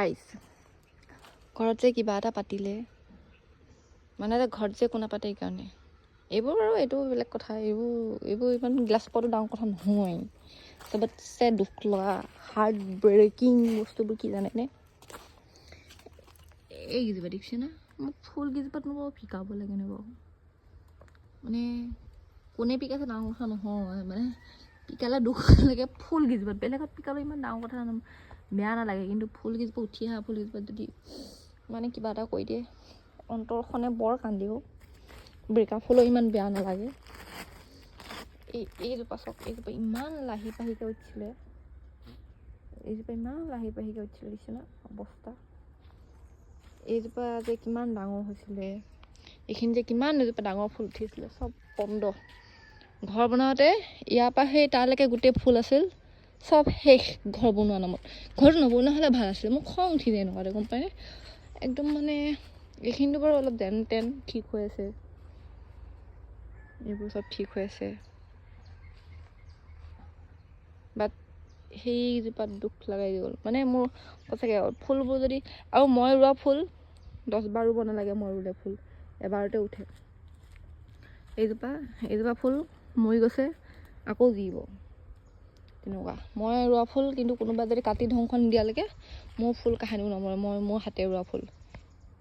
guys ঘৰত যে কিবা এটা পাতিলে মানে ঘৰত যে একো নাপাতে এইকাৰণে এইবোৰ বাৰু এইটো বেলেগ কথা এইবোৰ ইমান গ্লাছ পোৱাটো ডাঙৰ কথা নহয় চবতছে দুখ লগা হাৰ্ট ব্ৰেকিং বস্তুবোৰ কি জানেনে এইকেইজোপা দেখিছে না মোক ফুলকেইজোপাত মোক শিকাব লাগে নে বাৰু মানে কোনে পিকাইছে ডাঙৰ কথা নহয় মানে পিকালে দুখ লাগে ফুলকেইজোপাত বেলেগত পিকালে ইমান ডাঙৰ কথা বেয়া নালাগে কিন্তু ফুলকেইজোপা উঠি অহা ফুলকেইজোপাত যদি মানে কিবা এটা কৈ দিয়ে অন্তৰখনে বৰ কান্দিও ব্ৰেকআপ হ'লেও ইমান বেয়া নালাগে এইজোপা চাওক এইজোপা ইমান লাহি পাহিকৈ উঠিছিলে দিছে না অৱস্থা এইজোপা যে কিমান ডাঙৰ হৈছিলে এইখিনি যে কিমান এজোপা ডাঙৰ ফুল উঠিছিলে চব বন্ধ ঘৰ বনাওঁতে ইয়াৰ পৰা সেই তালৈকে গোটেই ফুল আছিল চব শেষ ঘৰ বনোৱা নামত ঘৰটো নবনোৱা হ'লে ভাল আছিলে মোক খং উঠি যায় এনেকুৱাতে গম পায়নে একদম মানে এইখিনিতো বাৰু অলপ যেন তেন ঠিক হৈ আছে এইবোৰ চব ঠিক হৈ আছে বাট সেইজোপাত দুখ লগাই গ'ল মানে মোৰ সঁচাকৈ ফুলবোৰ যদি আৰু মই ৰোৱা ফুল 10 বাৰ ৰুব নালাগে মই ৰুলে ফুল এবাৰতে উঠে এইজোপা ফুল মৰি গৈছে আকৌ জীব তেনেকুৱা মই ৰোৱা ফুল কিন্তু কোনোবা যদি কাটি ধ্বংস নিদিয়ালৈকে মোৰ ফুল কাহানিও নমৰে মই মোৰ হাতে ৰোৱা ফুল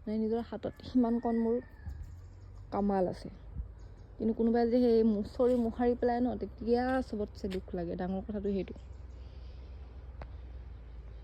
মানে নিজৰ হাতত সিমানকণ মোৰ কামাল আছে কিন্তু কোনোবাই যে সেই মুচৰি মোহাৰি পেলাই ন তেতিয়া চবতছে দুখ লাগে ডাঙৰ কথাটো সেইটো